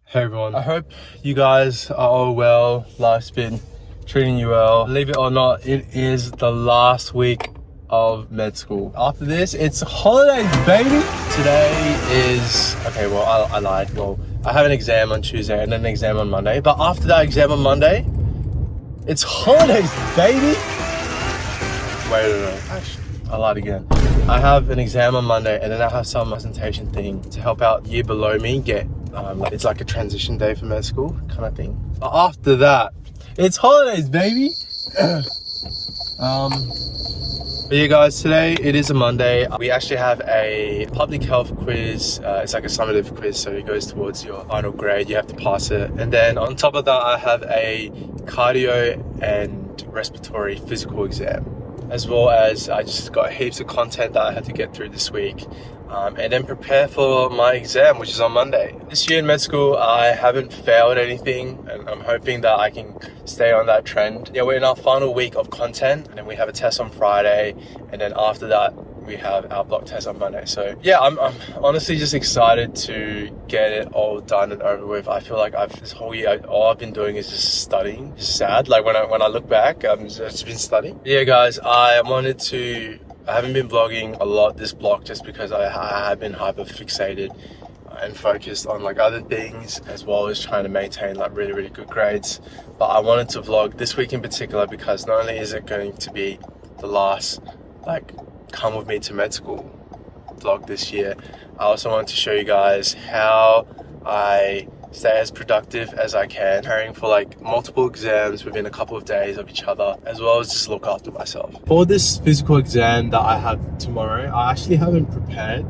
Hey everyone, I hope you guys are all well. Life's been treating you well. Believe it or not, it is the last week of med school. After this, it's holidays, baby! Today is, okay, well, I lied. Well, I have an exam on Tuesday and then an exam on Monday. But after that exam on Monday, it's holidays, baby! Wait, no. Actually, I lied again. I have an exam on Monday and then I have some presentation thing to help out year below me get it's like a transition day for med school kind of thing. But after that, it's holidays, baby. But yeah guys, today it is a Monday. We actually have a public health quiz. It's like a summative quiz, so it goes towards your final grade. You have to pass it. And then on top of that, I have a cardio and respiratory physical exam, as well as I just got heaps of content that I had to get through this week. And then prepare for my exam, which is on Monday. This year in med school, I haven't failed anything, and I'm hoping that I can stay on that trend. Yeah, we're in our final week of content, and then we have a test on Friday, and then after that, we have our block test on Monday. So yeah, I'm honestly just excited to get it all done and over with. I feel like this whole year, all I've been doing is just studying. It's sad, like when I look back, I've just been studying. Yeah guys, I haven't been vlogging a lot this block just because I have been hyper fixated and focused on like other things, as well as trying to maintain like really good grades. But I wanted to vlog this week in particular because not only is it going to be the last like come with me to med school vlog this year, I also wanted to show you guys how I stay as productive as I can, preparing for like multiple exams within a couple of days of each other, as well as just look after myself. For this physical exam that I have tomorrow, I actually haven't prepared.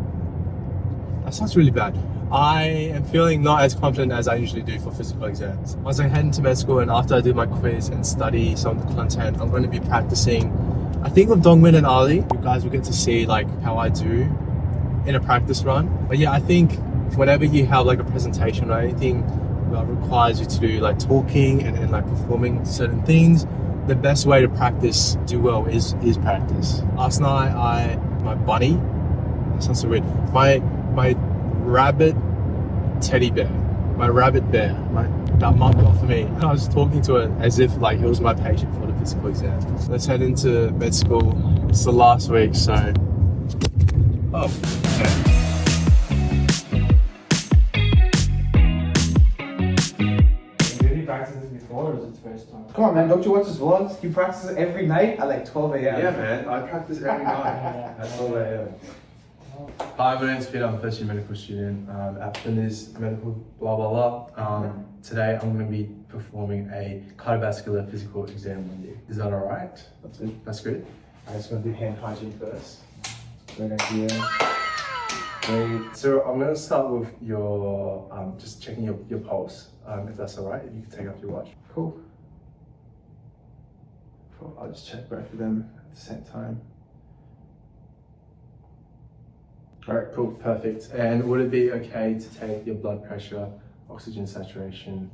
That sounds really bad. I am feeling not as confident as I usually do for physical exams. Once I head into med school and after I do my quiz and study some of the content, I'm going to be practicing, I think, with Dongmin and Ali. You guys will get to see like how I do in a practice run. But yeah, I think whenever you have like a presentation or anything that requires you to do like talking and like performing certain things, the best way to do well is practice. Last night my bunny, that sounds so weird, my rabbit teddy bear, my rabbit bear, that mum got for me, and I was talking to it as if like it was my patient for the physical exam. Let's head into med school. It's the last week, so okay. Or is it the first time? Come on, man, don't you watch his vlogs? He practices every night at like 12 a.m. Yeah, man, I practice every night at 12 a.m. Hi, my name's Peter. I'm a first year medical student at Flinders Medical, blah, blah, blah. Today, I'm going to be performing a cardiovascular physical exam on you. Is that all right? That's good. That's good. I just want to do hand hygiene first. Right here. Great. So I'm going to start with your, just checking your pulse, if that's all right. If you can take off your watch. Cool. I'll just check both of them at the same time. All right, cool, perfect. And would it be okay to take your blood pressure, oxygen saturation,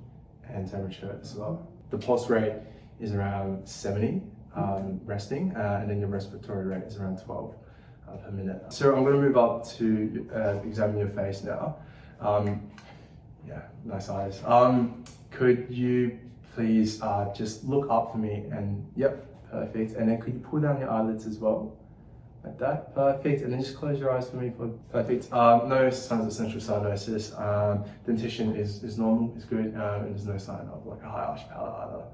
and temperature as well? The pulse rate is around 70, resting, and then your respiratory rate is around 12 per minute. So I'm going to move up to examine your face now. Yeah, nice eyes. Could you please just look up for me and, yep, perfect. And then could you pull down your eyelids as well? Like that, perfect. And then just close your eyes for me for perfect. No signs of central cyanosis. Dentition is normal, is good, and there's no sign of like a high arch palate either,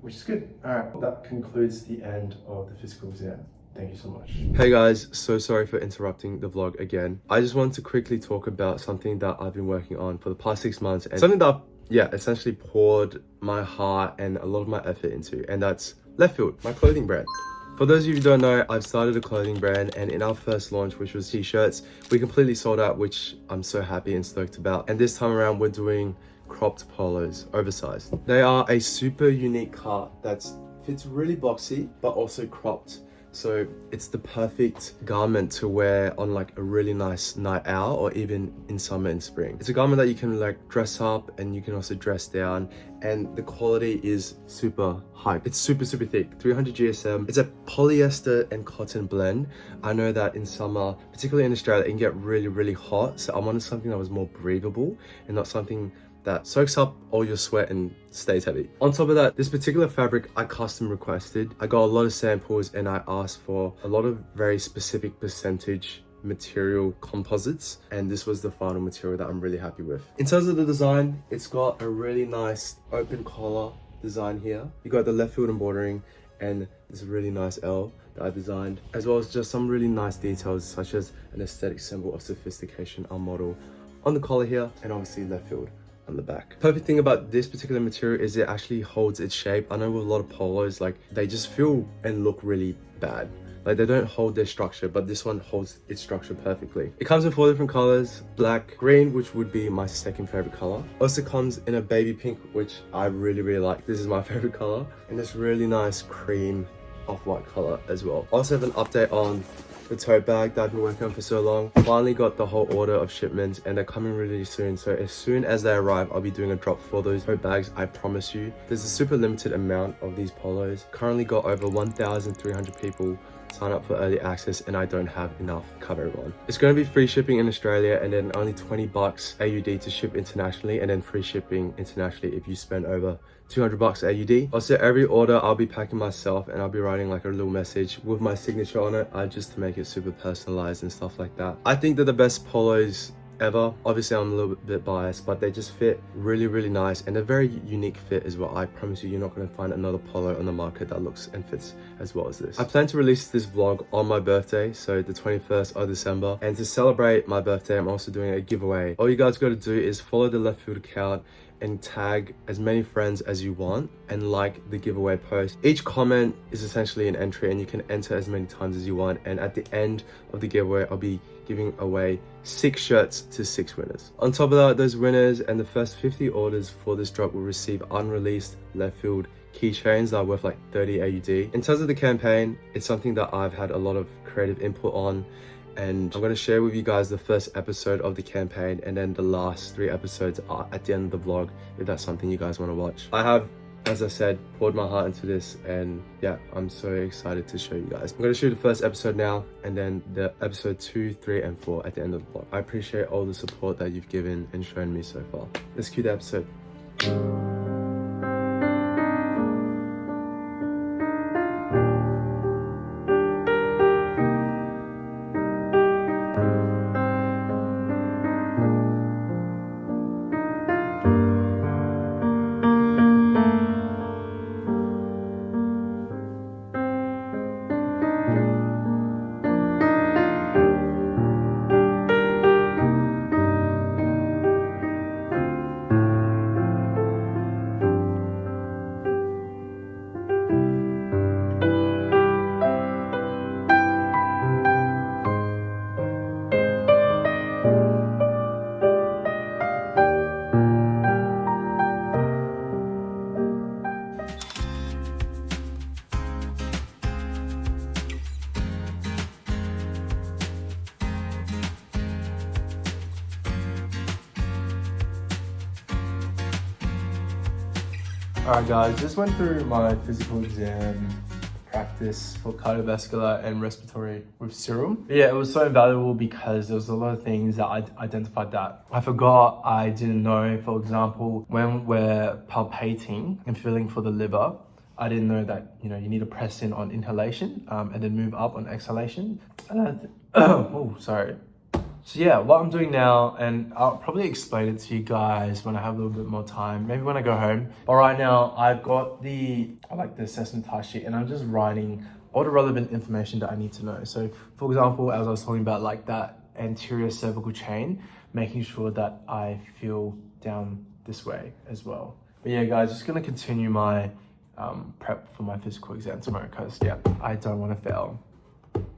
which is good. All right, that concludes the end of the physical exam. Thank you so much. Hey guys, so sorry for interrupting the vlog again. I just wanted to quickly talk about something that I've been working on for the past 6 months, and something that essentially poured my heart and a lot of my effort into, and that's Leftfield, my clothing brand. For those of you who don't know, I've started a clothing brand, and in our first launch, which was t-shirts, we completely sold out, which I'm so happy and stoked about. And this time around, we're doing cropped polos, oversized. They are a super unique cut that fits really boxy, but also cropped. So it's the perfect garment to wear on like a really nice night out, or even in summer and spring. It's a garment that you can like dress up and you can also dress down, and the quality is super high. It's super thick, 300 GSM. It's a polyester and cotton blend. I know that in summer, particularly in Australia, it can get really hot. So I wanted something that was more breathable and not something that soaks up all your sweat and stays heavy. On top of that, this particular fabric I custom requested. I got a lot of samples and I asked for a lot of very specific percentage material composites, and this was the final material that I'm really happy with. In terms of the design, it's got a really nice open collar design here. You got the Leftfield embroidering and this really nice L that I designed, as well as just some really nice details such as an aesthetic symbol of sophistication on model on the collar here, and obviously Leftfield on the back. Perfect thing about this particular material is it actually holds its shape. I know with a lot of polos, like they just feel and look really bad. Like they don't hold their structure, but this one holds its structure perfectly. It comes in 4 different colors: black, green, which would be my second favorite color. Also comes in a baby pink, which I really like. This is my favorite color. And this really nice cream off-white color as well. Also have an update on the tote bag that I've been working on for so long. Finally got the whole order of shipments and they're coming really soon. So as soon as they arrive, I'll be doing a drop for those tote bags, I promise you. There's a super limited amount of these polos. Currently got over 1,300 people sign up for early access and I don't have enough to cover everyone. It's going to be free shipping in Australia and then only 20 bucks AUD to ship internationally, and then free shipping internationally if you spend over 200 bucks AUD. Also, every order I'll be packing myself and I'll be writing like a little message with my signature on it, just to make it super personalized and stuff like that. I think they're the best polos ever. Obviously I'm a little bit biased, but they just fit really nice and a very unique fit as well. I promise you, you're not going to find another polo on the market that looks and fits as well as this. I plan to release this vlog on my birthday, so the 21st of December, and to celebrate my birthday I'm also doing a giveaway. All you guys got to do is follow the Leftfield account and tag as many friends as you want and like the giveaway post. Each comment is essentially an entry and you can enter as many times as you want, and at the end of the giveaway I'll be giving away 6 shirts to 6 winners. On top of that, those winners and the first 50 orders for this drop will receive unreleased Leftfield keychains that are worth like 30 AUD. In terms of the campaign, it's something that I've had a lot of creative input on, and I'm going to share with you guys the first episode of the campaign and then the last 3 episodes are at the end of the vlog if that's something you guys want to watch. I have, as I said, poured my heart into this, and yeah, I'm so excited to show you guys. I'm going to show you the first episode now and then the episode 2, 3 and 4 at the end of the vlog. I appreciate all the support that you've given and shown me so far. Let's cue the episode. Alright guys, just went through my physical exam practice for cardiovascular and respiratory with serum. Yeah, it was so invaluable because there was a lot of things that I identified that I forgot, I didn't know. For example, when we're palpating and feeling for the liver, I didn't know that, you need to press in on inhalation and then move up on exhalation. And oh, sorry. So yeah, what I'm doing now, and I'll probably explain it to you guys when I have a little bit more time, maybe when I go home. But right now, I've got the assessment task sheet and I'm just writing all the relevant information that I need to know. So for example, as I was talking about like that anterior cervical chain, making sure that I feel down this way as well. But yeah guys, just gonna continue my prep for my physical exam tomorrow because yeah, I don't want to fail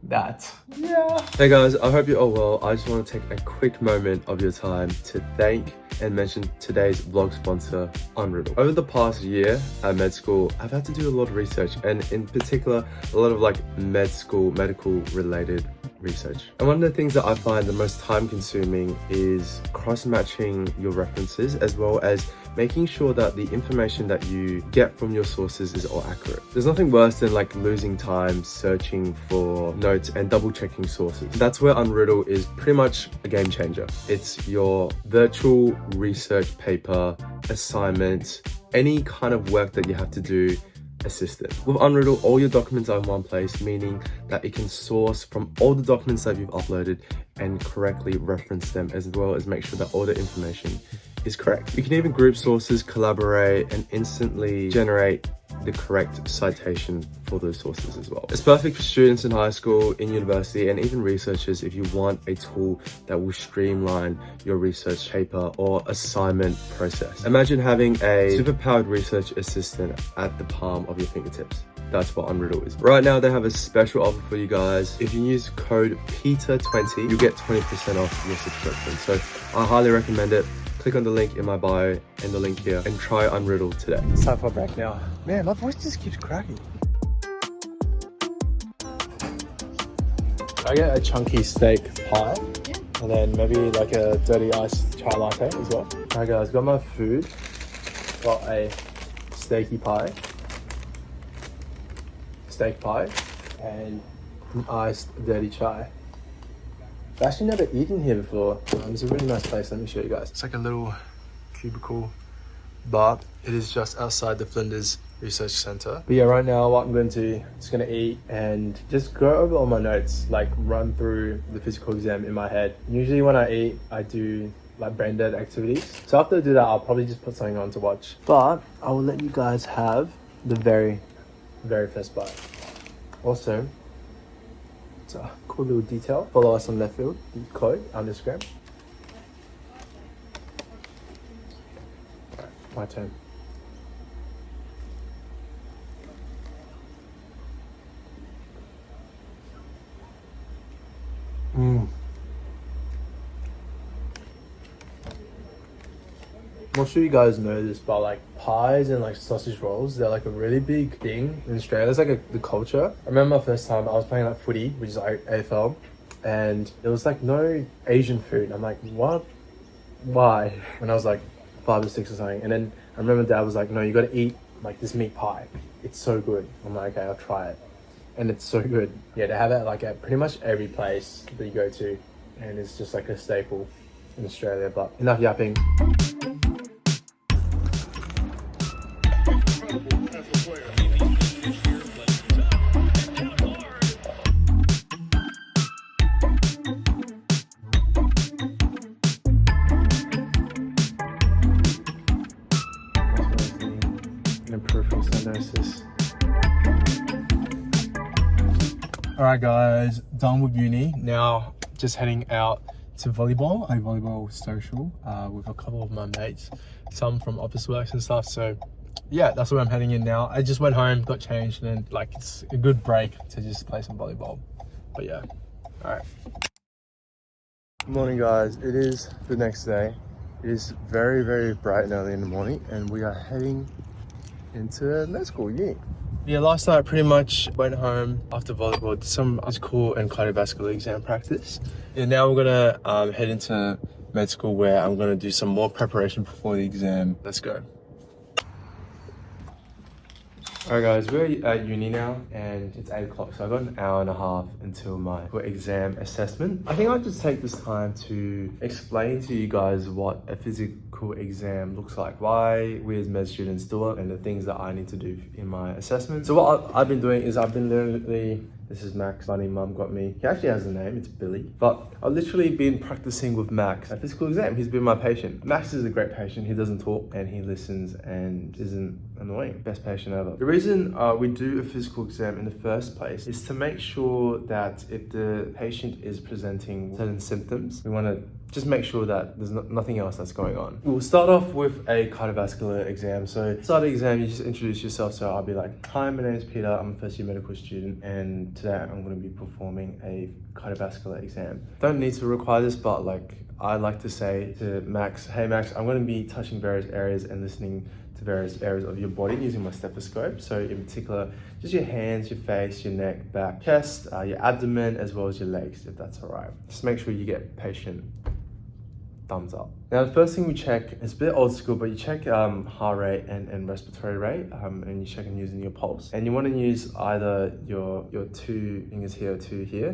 that. Yeah. Hey guys, I hope you're all well. I just want to take a quick moment of your time to thank and mention today's vlog sponsor, Unriddle. Over the past year at med school, I've had to do a lot of research, and in particular, a lot of like med school, medical related research. And one of the things that I find the most time consuming is cross-matching your references, as well as making sure that the information that you get from your sources is all accurate. There's nothing worse than like losing time searching for notes and double checking sources. That's where Unriddle is pretty much a game changer. It's your virtual research paper, assignment, any kind of work that you have to do assistant. With Unriddle, all your documents are in one place, meaning that it can source from all the documents that you've uploaded and correctly reference them, as well as make sure that all the information is correct. You can even group sources, collaborate, and instantly generate the correct citation for those sources as well. It's perfect for students in high school, in university, and even researchers if you want a tool that will streamline your research paper or assignment process. Imagine having a super-powered research assistant at the palm of your fingertips. That's what Unriddle is. Right now, they have a special offer for you guys. If you use code PETER20, you get 20% off your subscription. So I highly recommend it. Click on the link in my bio and the link here and try Unriddle today. It's time for a break now. Man, my voice just keeps cracking. I get a chunky steak pie, and then maybe like a dirty iced chai latte as well. Alright guys, got my food. Got a steak pie, and an iced dirty chai. I've actually never eaten here before. It's a really nice place. Let me show you guys. It's like a little cubicle bar. It is just outside the Flinders Research Center. But yeah, right now what I'm going to just gonna eat and just go over all my notes, like run through the physical exam in my head. Usually when I eat, I do like brain dead activities. So after I do that, I'll probably just put something on to watch. But I will let you guys have the very first bite. Also, it's a cool little detail. Follow us on Leftfield, code on Instagram. Alright, my turn. I'm not sure you guys know this, but like pies and like sausage rolls, they're like a really big thing in Australia. It's like the culture. I remember my first time I was playing like footy, which is like AFL, and there was like no Asian food. I'm like, what? Why? When I was like 5 or 6 or something. And then I remember Dad was like, no, you gotta eat like this meat pie. It's so good. I'm like, okay, I'll try it. And it's so good. Yeah, they have it like at pretty much every place that you go to, and it's just like a staple in Australia. But enough yapping. Alright guys, done with uni. Now just heading out to volleyball, a volleyball social with a couple of my mates, some from office works and stuff. So yeah, that's where I'm heading in now. I just went home, got changed, and then like it's a good break to just play some volleyball. But yeah, alright. Good morning guys, it is the next day. It is very bright and early in the morning, and we are heading into med school, uni. Yeah, last night I pretty much went home after volleyball, did some physical and cardiovascular exam practice. And now we're gonna head into med school, where I'm gonna do some more preparation before the exam. Let's go. Alright guys, we're at uni now and it's 8 o'clock, so I've got an hour and a half until my exam assessment. I think I'll just take this time to explain to you guys what a physical exam looks like, why we as med students do it, and the things that I need to do in my assessment. So what I've been doing is I've been literally, this is Max, funny mum got me. He actually has a name, it's Billy. But I've literally been practicing with Max at physical exam. He's been my patient. Max is a great patient. He doesn't talk and he listens and isn't annoying. Best patient ever. The reason we do a physical exam in the first place is to make sure that if the patient is presenting certain symptoms, we want to just make sure that there's nothing else that's going on. We'll start off with a cardiovascular exam. So start the exam, you just introduce yourself. So I'll be like, hi, my name is Peter. I'm a first year medical student, and today I'm going to be performing a cardiovascular exam. Don't need to require this, but like I like to say to Max, hey Max, I'm going to be touching various areas and listening to various areas of your body using my stethoscope. So in particular, just your hands, your face, your neck, back, chest, your abdomen, as well as your legs, if that's all right. Just make sure you get patient thumbs up. Now, the first thing we check, it's a bit old school, but you check heart rate and respiratory rate, and you check them using your pulse. And you want to use either your 2 fingers here or 2 here,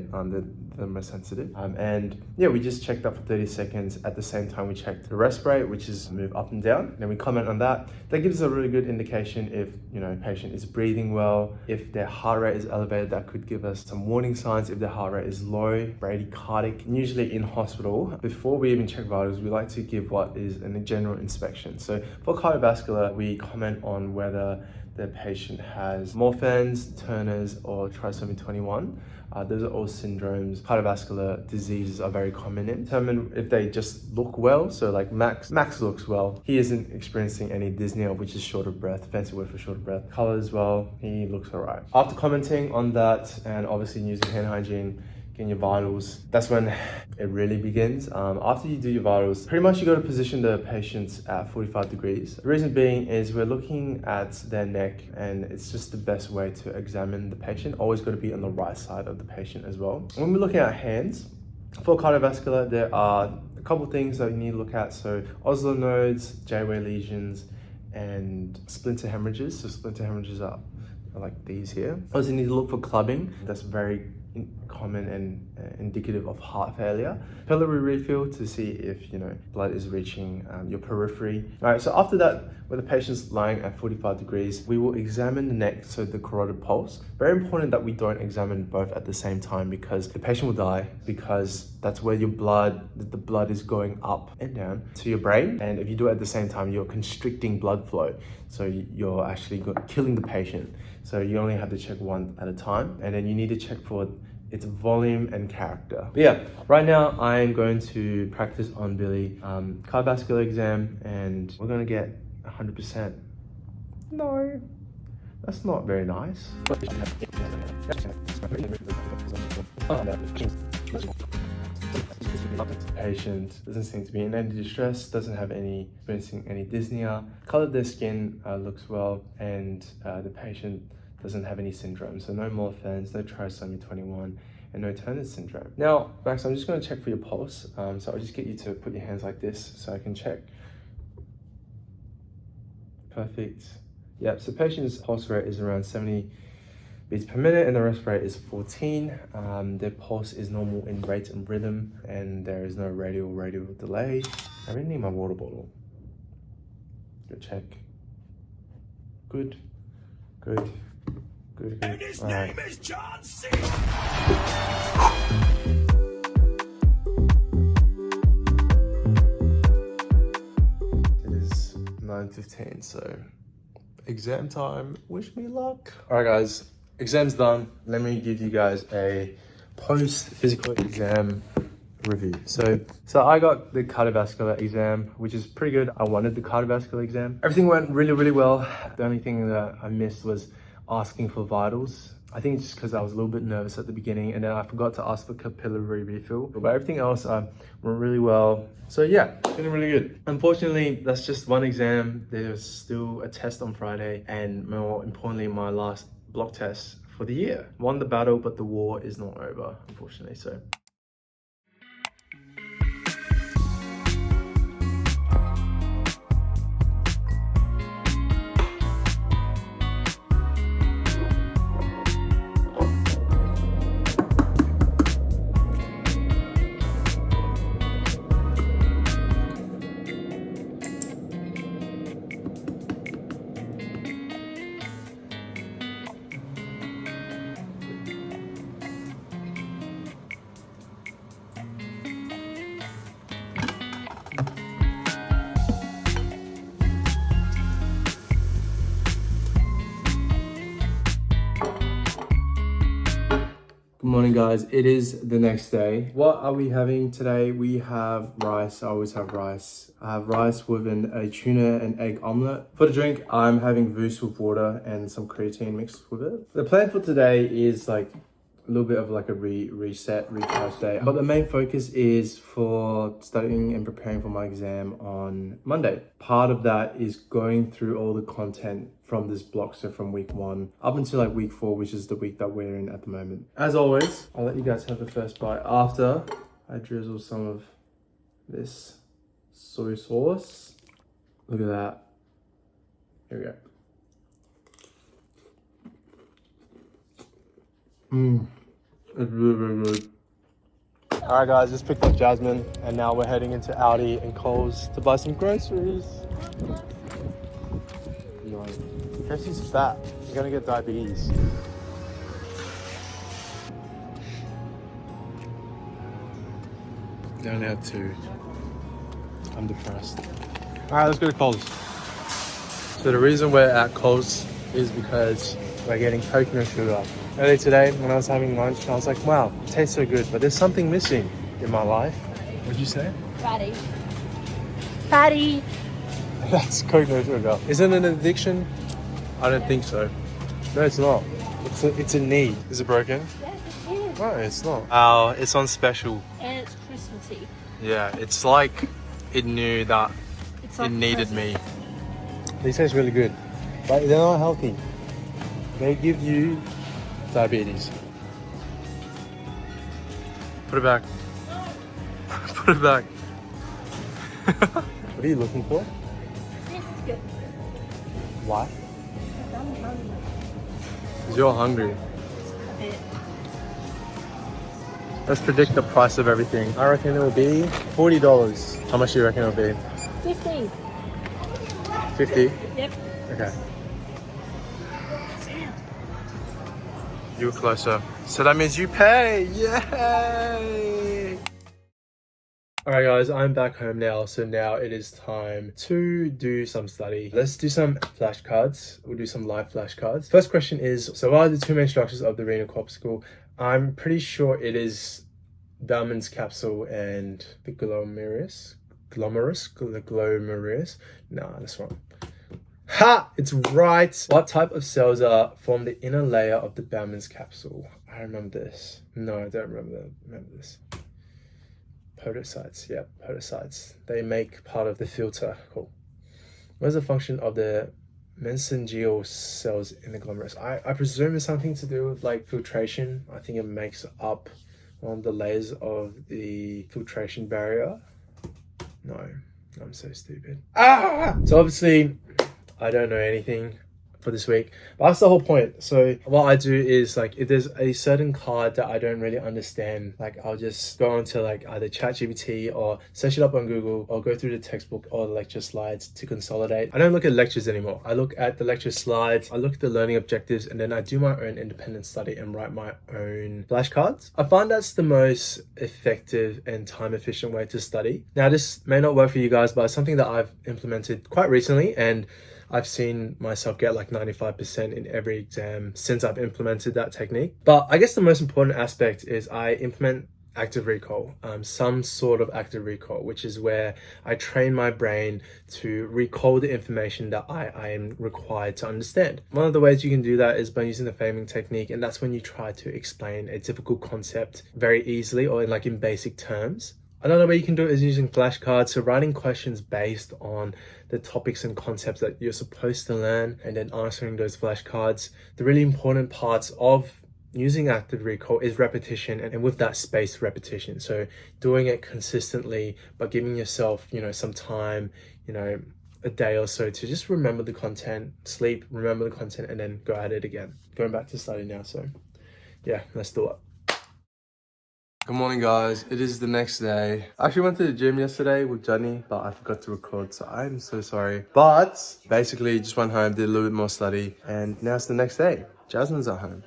the most sensitive. And yeah, we just check that for 30 seconds. At the same time, we check the rest rate, which is move up and down. Then we comment on that. That gives us a really good indication if, patient is breathing well. If their heart rate is elevated, that could give us some warning signs. If their heart rate is low, bradycardic. And usually in hospital, before we even check vitals, we like to give what is a general inspection. So for cardiovascular, we comment on whether the patient has Morphans, Turner's, or trisomy 21. Those are all syndromes cardiovascular diseases are very common in. Determine if they just look well. So like Max looks well. He isn't experiencing any dyspnea, which is short of breath, fancy word for short of breath. Color as well, he looks all right. After commenting on that and obviously using hand hygiene, your vitals, that's when it really begins. After you do your vitals, pretty much you got to position the patients at 45 degrees. The reason being is we're looking at their neck, and it's just the best way to examine the patient. Always got to be on the right side of the patient as well. When we're looking at hands, for cardiovascular, there are a couple things that you need to look at. So Osler nodes, J-way lesions, and splinter hemorrhages. So splinter hemorrhages are like these here. Also, you need to look for clubbing. That's very common and indicative of heart failure. Capillary refill to see if blood is reaching your periphery. All right, so after that, when the patient's lying at 45 degrees, we will examine the neck, so the carotid pulse. Very important that we don't examine both at the same time, because the patient will die, because that's where the blood is going up and down to your brain. And if you do it at the same time, you're constricting blood flow. So you're actually killing the patient. So you only have to check one at a time, and then you need to check for its volume and character. But yeah, right now I'm going to practice on Billy cardiovascular exam, and we're gonna get 100%. No, that's not very nice. Patient doesn't seem to be in any distress, doesn't have experiencing any dyspnea. Color of their skin looks well, and the patient doesn't have any syndrome. So no Morphans, no trisomy 21, and no Turner's syndrome. Now, Max, I'm just going to check for your pulse. So I'll just get you to put your hands like this so I can check. Perfect. Yep, so patient's pulse rate is around 70 beats per minute, and the rest rate is 14. Their pulse is normal in rate and rhythm, and there is no radial delay. I really need my water bottle. Good check. Good. And his name is John C. It is 9:15, so exam time. Wish me luck. All right, guys, exam's done. Let me give you guys a post-physical exam review. So I got the cardiovascular exam, which is pretty good. I wanted the cardiovascular exam. Everything went really well. The only thing that I missed was asking for vitals. I think it's just because I was a little bit nervous at the beginning, and then I forgot to ask for capillary refill. But everything else went really well. So yeah, feeling really good. Unfortunately, that's just one exam. There's still a test on Friday, and more importantly, my last block test for the year. Won the battle, but the war is not over, unfortunately. So good morning, guys. It is the next day. What are we having today? We have rice. I always have rice. I have rice with a tuna and egg omelette. For the drink, I'm having Voos with water and some creatine mixed with it. The plan for today is like little bit of like a reset, recharge day. But the main focus is for studying and preparing for my exam on Monday. Part of that is going through all the content from this block, so from week 1 up until like week 4, which is the week that we're in at the moment. As always, I'll let you guys have the first bite after I drizzle some of this soy sauce. Look at that. Here we go. It's really, really good. Alright guys, just picked up Jasmine and now we're heading into Aldi and Coles to buy some groceries. Jesse's fat. You're gonna get diabetes. They only have 2. I'm depressed. Alright, let's go to Coles. So the reason we're at Coles is because we're getting coconut sugar. Earlier today, when I was having lunch, I was like, wow, it tastes so good, but there's something missing in my life. What'd you say? Fatty. Fatty. That's coconut sugar. Is it an addiction? I don't think so. No, it's not. It's a need. Is it broken? Yes, it is. No, it's not. Oh, it's on special. And it's Christmassy. Yeah, it's like it knew that It's like it needed present. me. They taste really good, but they're not healthy. They give you diabetes. Put it back. Put it back. What are you looking for? This is good. Why? I'm hungry. Because you're hungry. A bit. Let's predict the price of everything. I reckon it will be $40. How much do you reckon it will be? 15. 50? Yep. Okay. You were closer. So that means you pay! Yay! Alright guys, I'm back home now. So now it is time to do some study. Let's do some flashcards. We'll do some live flashcards. First question is, so what are the 2 main structures of the renal corpuscle? I'm pretty sure it is Bowman's capsule and the glomerulus. Glomerulus? Nah, that's wrong. Ha! It's right! What type of cells form the inner layer of the Bowman's capsule? I remember this. No, I don't remember this. Podocytes, yeah, podocytes. They make part of the filter. Cool. What is the function of the mesangial cells in the glomerulus? I presume it's something to do with like filtration. I think it makes up one of the layers of the filtration barrier. No, I'm so stupid. Ah! So obviously, I don't know anything for this week, but that's the whole point. So what I do is like, if there's a certain card that I don't really understand, like I'll just go onto like either ChatGPT or search it up on Google or go through the textbook or the lecture slides to consolidate. I don't look at lectures anymore. I look at the lecture slides, I look at the learning objectives, and then I do my own independent study and write my own flashcards. I find that's the most effective and time efficient way to study. Now this may not work for you guys, but it's something that I've implemented quite recently, and I've seen myself get like 95% in every exam since I've implemented that technique. But I guess the most important aspect is I implement active recall, some sort of active recall, which is where I train my brain to recall the information that I am required to understand. One of the ways you can do that is by using the framing technique, and that's when you try to explain a difficult concept very easily or in basic terms. Another way you can do it is using flashcards, so writing questions based on the topics and concepts that you're supposed to learn and then answering those flashcards. The really important parts of using active recall is repetition, and with that spaced repetition. So doing it consistently, but giving yourself, some time, a day or so to just remember the content, sleep, remember the content, and then go at it again. Going back to study now, so yeah, let's do it. Good morning guys, it is the next day. I actually went to the gym yesterday with Johnny, but I forgot to record, so I'm so sorry. But basically just went home, did a little bit more study, and now it's the next day. Jasmine's at home.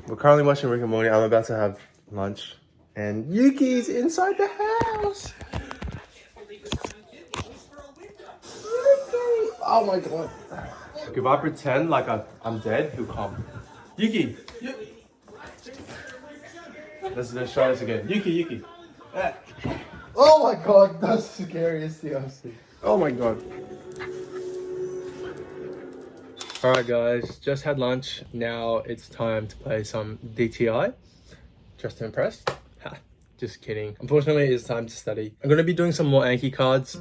We're currently watching Rick and Morty. I'm about to have lunch, and Yuki's inside the house. Oh my god. If I pretend like I'm dead, he'll come. Yuki! Let's try this again. Yuki. Oh my god, that's the scariest thing I've seen. Oh my god. Alright guys, just had lunch. Now it's time to play some DTI. Just to impress? Ha, just kidding. Unfortunately, it's time to study. I'm going to be doing some more Anki cards.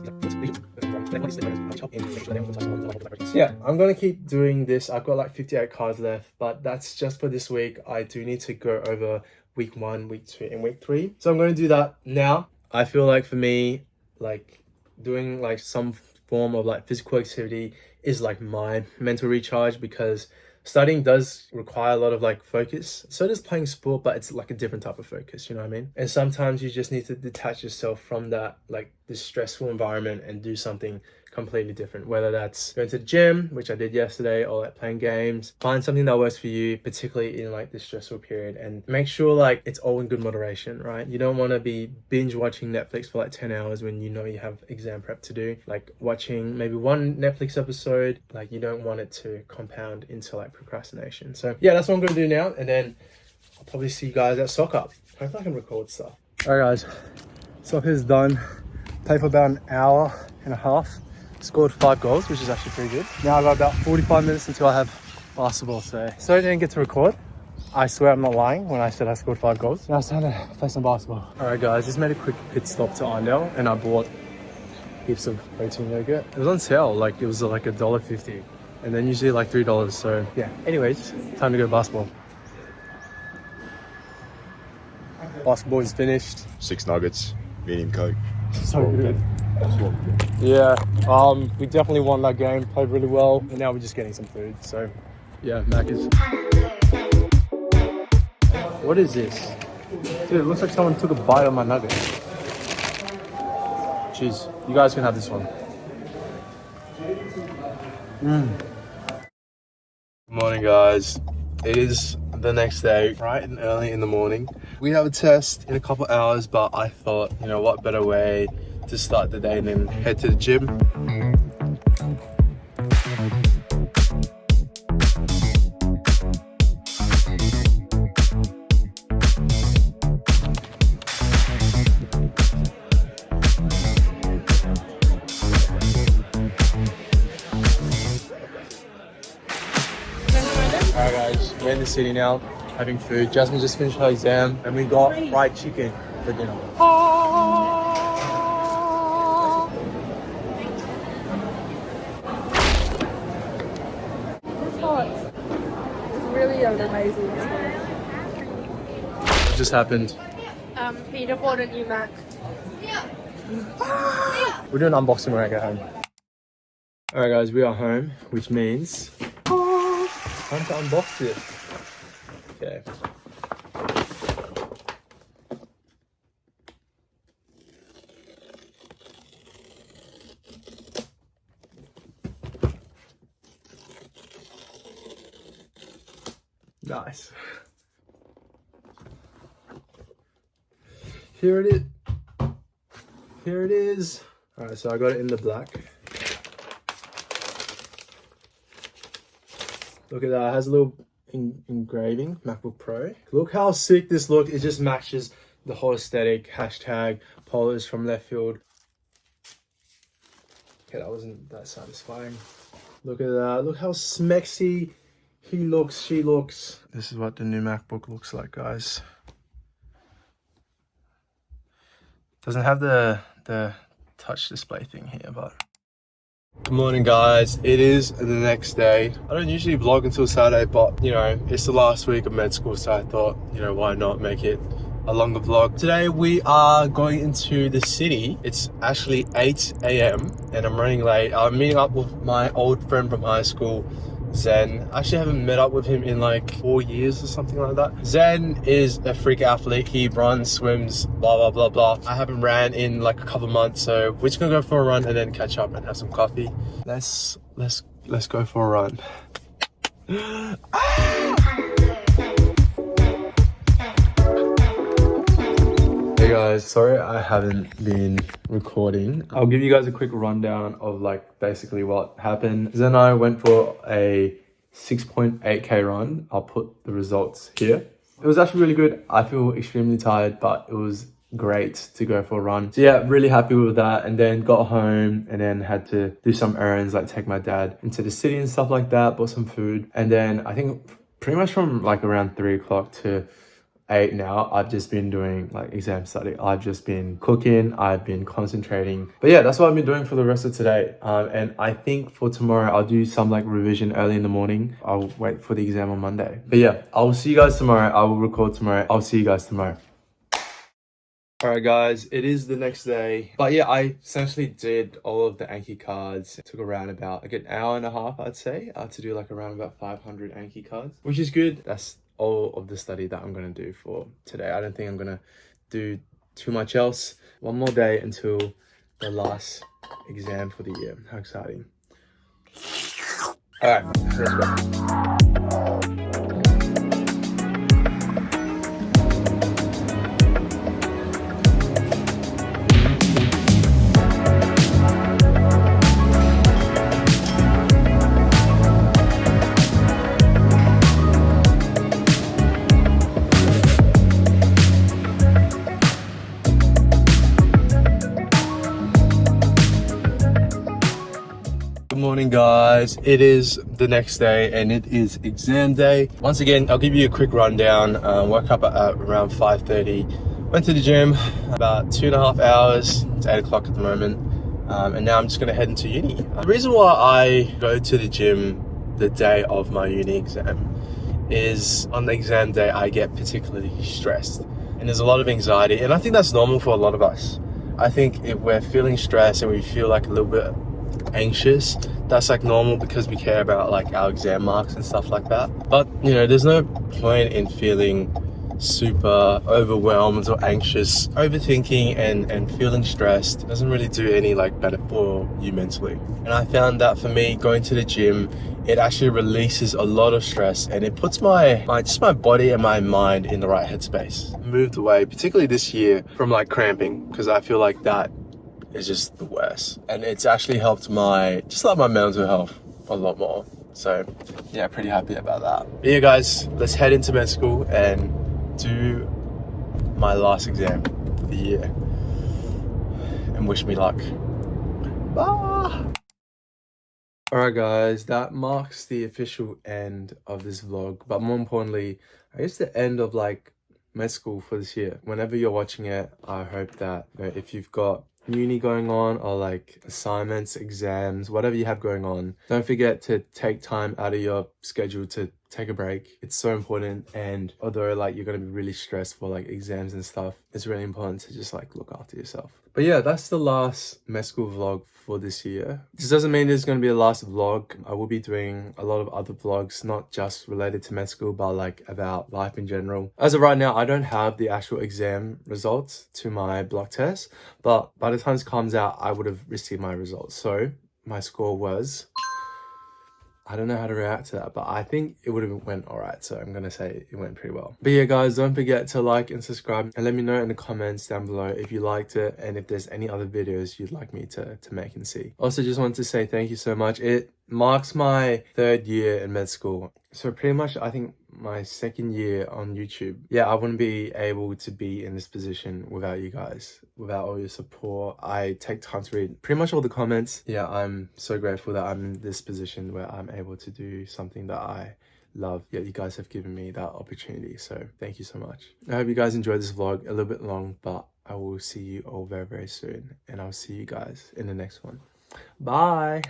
Yeah, I'm going to keep doing this. I've got like 58 cards left, but that's just for this week. I do need to go over week 1, week 2, and week 3. So I'm going to do that now. I feel like for me, like doing like some form of like physical activity is like my mental recharge, because studying does require a lot of like focus. So does playing sport, but it's like a different type of focus, you know what I mean? And sometimes you just need to detach yourself from that, like this stressful environment, and do something completely different, whether that's going to the gym, which I did yesterday, or like playing games. Find something that works for you, particularly in like this stressful period, and make sure like it's all in good moderation, right? You don't want to be binge watching Netflix for like 10 hours when you know you have exam prep to do. Like watching maybe one Netflix episode, like you don't want it to compound into like procrastination. So yeah, that's what I'm going to do now, and then I'll probably see you guys at soccer. Hopefully I can record stuff. All right guys, soccer is done. Played for about an hour and a half. Scored 5 goals, which is actually pretty good. Now I've got about 45 minutes until I have basketball. So I didn't get to record. I swear I'm not lying when I said I scored 5 goals. Now it's time to play some basketball. All right guys, just made a quick pit stop to Arndale, and I bought heaps of protein yogurt. It was on sale, like it was like $1.50, and then usually like $3. So yeah, anyways, time to go basketball. Basketball is finished. 6 nuggets, medium coke. So good. Yeah, we definitely won that game, played really well, and now we're just getting some food. So yeah, Macca's. What is this? Dude, it looks like someone took a bite of my nugget. Jeez, you guys can have this one. Good morning guys. It is the next day, right and early in the morning. We have a test in a couple hours, but I thought, you know what better way to start the day than head to the gym. Alright guys, we're in the city now, having food. Jasmine just finished her exam, and we got fried chicken for dinner. Really amazing. What just happened? Peter bought a new Mac. We're doing unboxing when I get home. Alright guys, we are home, which means time to unbox it. Okay. Nice. Here it is. Here it is. All right, so I got it in the black. Look at that, it has a little engraving, MacBook Pro. Look how sick this looks. It just matches the whole aesthetic. Hashtag polos from Leftfield. Okay, that wasn't that satisfying. Look at that, look how smexy he looks, she looks. This is what the new MacBook looks like, guys. Doesn't have the touch display thing here, but... Good morning, guys. It is the next day. I don't usually vlog until Saturday, but, you know, it's the last week of med school, so I thought, you know, why not make it a longer vlog. Today, we are going into the city. It's actually 8 a.m. and I'm running late. I'm meeting up with my old friend from high school, Zen. I actually haven't met up with him in like 4 years or something like that. Zen is a freak athlete. He runs, swims, blah, blah, blah, blah. I haven't ran in like a couple months, so we're just gonna go for a run and then catch up and have some coffee. Let's go for a run. Hey guys, sorry I haven't been recording. I'll give you guys a quick rundown of like basically what happened. Zen and I went for a 6.8k run. I'll put the results here. It was actually really good. I feel extremely tired, but it was great to go for a run. So yeah, really happy with that. And then got home and then had to do some errands, like take my dad into the city and stuff like that, bought some food. And then I think pretty much from like around 3 o'clock to 8 now, I've just been doing like exam study. I've just been cooking, I've been concentrating. But yeah, that's what I've been doing for the rest of today. And I think for tomorrow, I'll do some like revision early in the morning. I'll wait for the exam on Monday. But yeah, I'll see you guys tomorrow. I will record tomorrow. I'll see you guys tomorrow. Alright guys, it is the next day. But yeah, I essentially did all of the Anki cards. It took around about like an hour and a half, I'd say, to do like around about 500 Anki cards, which is good. That's all of the study that I'm going to do for today. I don't think I'm going to do too much else. One more day until the last exam for the year. How exciting. Alright, let's go. Good morning guys, it is the next day and it is exam day. Once again, I'll give you a quick rundown. Woke up at around 5:30, went to the gym about 2.5 hours. It's 8 o'clock at the moment, and now I'm just gonna head into uni. The reason why I go to the gym the day of my uni exam is on the exam day I get particularly stressed and there's a lot of anxiety, and I think that's normal for a lot of us. I think if we're feeling stressed and we feel like a little bit anxious, that's like normal because we care about like our exam marks and stuff like that. But you know, there's no point in feeling super overwhelmed or anxious. Overthinking and feeling stressed doesn't really do any like benefit for you mentally. And I found that for me, going to the gym, it actually releases a lot of stress and it puts my body and my mind in the right headspace. Moved away, particularly this year, from like cramping, because I feel like that is just the worst, and it's actually helped my mental health a lot more. So yeah, pretty happy about that. But yeah guys, let's head into med school and do my last exam for the year and wish me luck. Bye. Alright guys, that marks the official end of this vlog, but more importantly, I guess the end of like med school for this year. Whenever you're watching it, I hope that, you know, if you've got uni going on or like assignments, exams, whatever you have going on, don't forget to take time out of your schedule to take a break. It's so important, and although like you're gonna be really stressed for like exams and stuff, it's really important to just like look after yourself. But yeah, that's the last med school vlog for this year. This doesn't mean there's going to be a last vlog. I will be doing a lot of other vlogs, not just related to med school, but like about life in general. As of right now, I don't have the actual exam results to my block test, but by the time this comes out, I would have received my results. So my score was, I don't know how to react to that, but I think it would have went all right. So I'm going to say it went pretty well. But yeah, guys, don't forget to like and subscribe and let me know in the comments down below if you liked it and if there's any other videos you'd like me to make and see. Also, just wanted to say thank you so much. It marks my 3rd year in med school. So pretty much, I think my 2nd year on YouTube. Yeah, I wouldn't be able to be in this position without you guys, without all your support. I take time to read pretty much all the comments. Yeah, I'm so grateful that I'm in this position where I'm able to do something that I love. Yeah, you guys have given me that opportunity. So thank you so much. I hope you guys enjoyed this vlog. A little bit long, but I will see you all very, very soon. And I'll see you guys in the next one. Bye.